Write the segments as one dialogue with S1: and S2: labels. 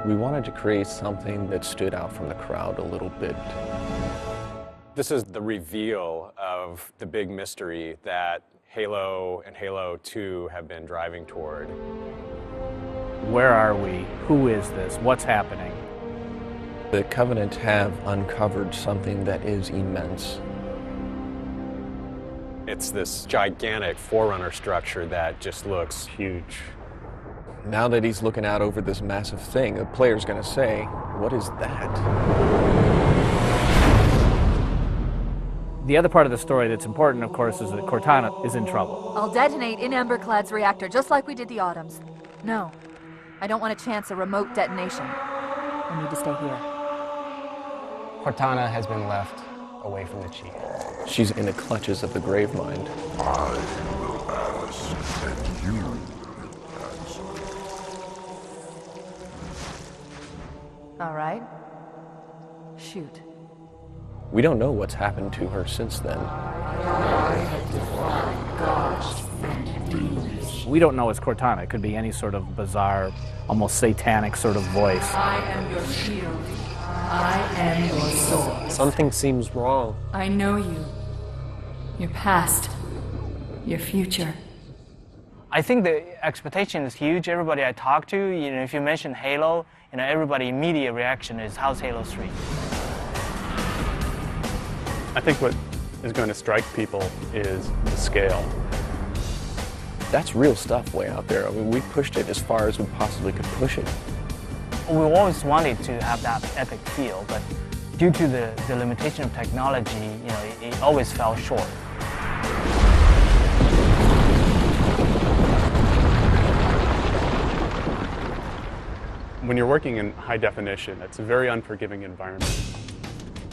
S1: We wanted to create something that stood out from the crowd a little bit.
S2: This is the reveal of the big mystery that Halo and Halo 2 have been driving toward.
S3: Where are we? Who is this? What's happening?
S1: The Covenant have uncovered something that is immense.
S2: It's this gigantic Forerunner structure that just looks huge.
S1: Now that he's looking out over this massive thing, the player's going to say, what is that?
S3: The other part of the story that's important, of course, is that Cortana is in trouble.
S4: I'll detonate in Emberclad's reactor, just like we did the Autumns. No, I don't want to chance a remote detonation. I need to stay here.
S5: Cortana has been left away from the Chief.
S1: She's in the clutches of the Gravemind.
S6: I will ask, and you will answer.
S4: All right. Shoot.
S1: We don't know what's happened to her since then.
S3: We don't know it's Cortana. It could be any sort of bizarre, almost satanic sort of voice.
S7: I am your shield. I am your sword.
S8: Something seems wrong.
S7: I know you. Your past. Your future.
S5: I think the expectation is huge. Everybody I talk to, if you mention Halo, everybody's immediate reaction is, how's Halo 3?
S9: I think what is going to strike people is the scale.
S1: That's real stuff way out there. I mean, we pushed it as far as we possibly could push it.
S5: We always wanted to have that epic feel, but due to the limitation of technology, it always fell short.
S9: When you're working in high definition, it's a very unforgiving environment.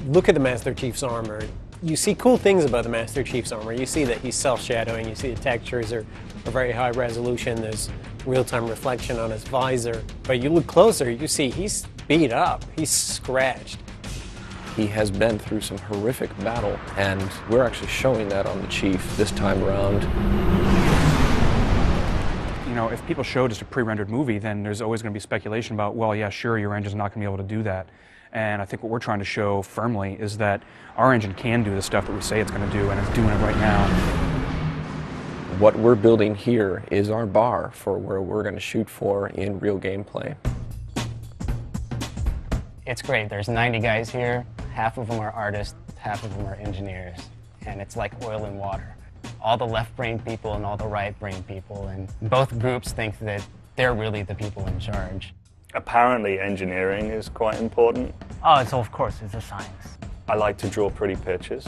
S8: Look at the Master Chief's armor. You see cool things about the Master Chief's armor. You see that he's self-shadowing. You see the textures are very high resolution. There's real-time reflection on his visor. But you look closer, you see he's beat up. He's scratched.
S1: He has been through some horrific battle, and we're actually showing that on the Chief this time around.
S10: If people show just a pre-rendered movie, then there's always going to be speculation about, well, yeah, sure, your engine's not going to be able to do that. And I think what we're trying to show firmly is that our engine can do the stuff that we say it's going to do, and it's doing it right now.
S1: What we're building here is our bar for where we're going to shoot for in real gameplay.
S5: It's great. There's 90 guys here. Half of them are artists, half of them are engineers. And it's like oil and water. All the left-brain people and all the right-brain people, and both groups think that they're really the people in charge.
S11: Apparently engineering is quite important.
S5: Oh, of course, it's a science.
S11: I like to draw pretty pictures.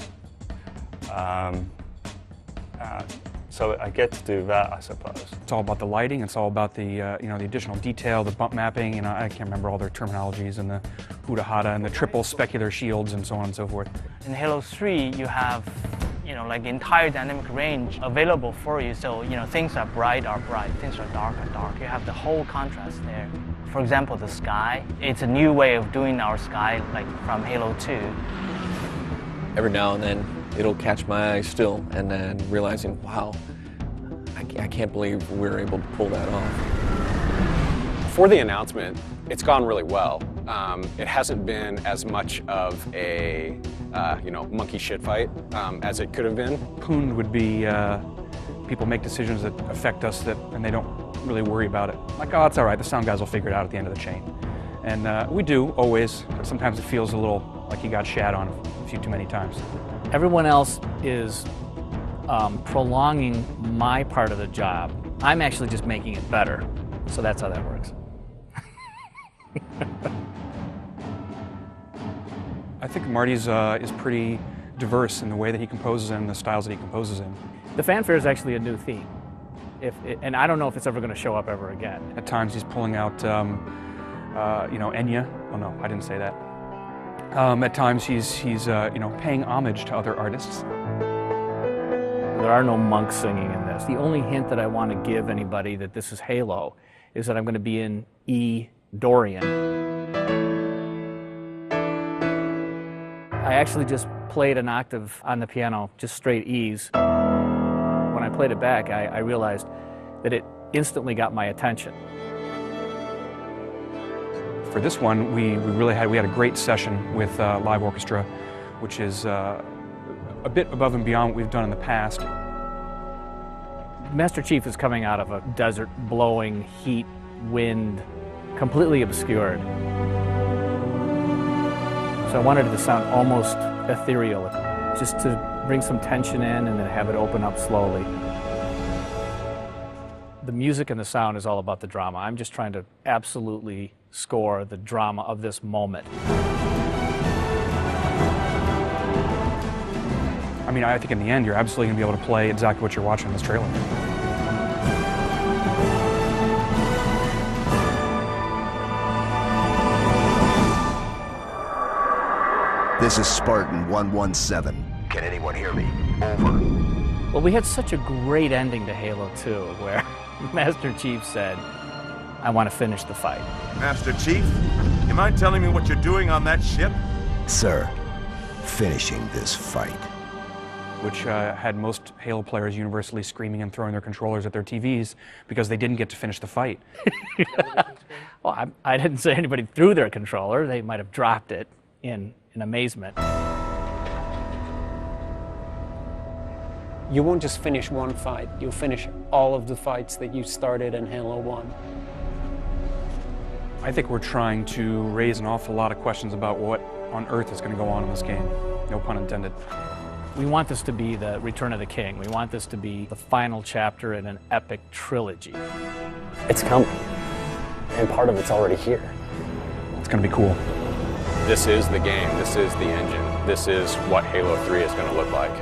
S11: So I get to do that, I suppose.
S10: It's all about the lighting. It's all about the the additional detail, the bump mapping. I can't remember all their terminologies, and the huda hada and the triple specular shields and so on and so forth.
S5: In Halo 3, you have like the entire dynamic range available for you. So things are bright, things are dark. You have the whole contrast there. For example, the sky. It's a new way of doing our sky, like from Halo 2.
S1: Every now and then, it'll catch my eye still, and then realizing, wow, I can't believe we're able to pull that off.
S2: For the announcement, it's gone really well. It hasn't been as much of a monkey shit fight as it could have been.
S10: Pooned would be people make decisions that affect us and they don't really worry about it. Like, oh, it's all right, the sound guys will figure it out at the end of the chain. And we do, always, but sometimes it feels a little like you got shat on a few too many times.
S3: Everyone else is prolonging my part of the job. I'm actually just making it better. So that's how that works.
S10: I think Marty's is pretty diverse in the way that he composes and the styles that he composes in.
S3: The fanfare is actually a new theme. And I don't know if it's ever going to show up ever again.
S10: At times he's pulling out, Enya. Oh no, I didn't say that. At times he's paying homage to other artists.
S3: There are no monks singing in this. The only hint that I want to give anybody that this is Halo is that I'm going to be in E Dorian. I actually just played an octave on the piano, just straight E's. When I played it back, I realized that it instantly got my attention.
S10: For this one, we had a great session with live orchestra, which is a bit above and beyond what we've done in the past.
S3: Master Chief is coming out of a desert, blowing heat, wind, completely obscured. So I wanted it to sound almost ethereal, just to bring some tension in and then have it open up slowly. The music and the sound is all about the drama. I'm just trying to absolutely score the drama of this moment.
S10: I mean, I think in the end, you're absolutely going to be able to play exactly what you're watching in this trailer.
S12: This is Spartan 117. Can anyone hear me? Over.
S3: Well, we had such a great ending to Halo 2, where Master Chief said, I want to finish the fight.
S13: Master Chief, you mind telling me what you're doing on that ship?
S12: Sir, finishing this fight.
S10: Which had most Halo players universally screaming and throwing their controllers at their TVs because they didn't get to finish the fight.
S3: Well, I didn't say anybody threw their controller. They might have dropped it in amazement.
S8: You won't just finish one fight, you'll finish all of the fights that you started in Halo 1.
S10: I think we're trying to raise an awful lot of questions about what on earth is going to go on in this game. No pun intended.
S3: We want this to be the Return of the King. We want this to be the final chapter in an epic trilogy.
S14: It's coming, and part of it's already here.
S10: It's going to be cool.
S2: This is the game. This is the engine. This is what Halo 3 is going to look like.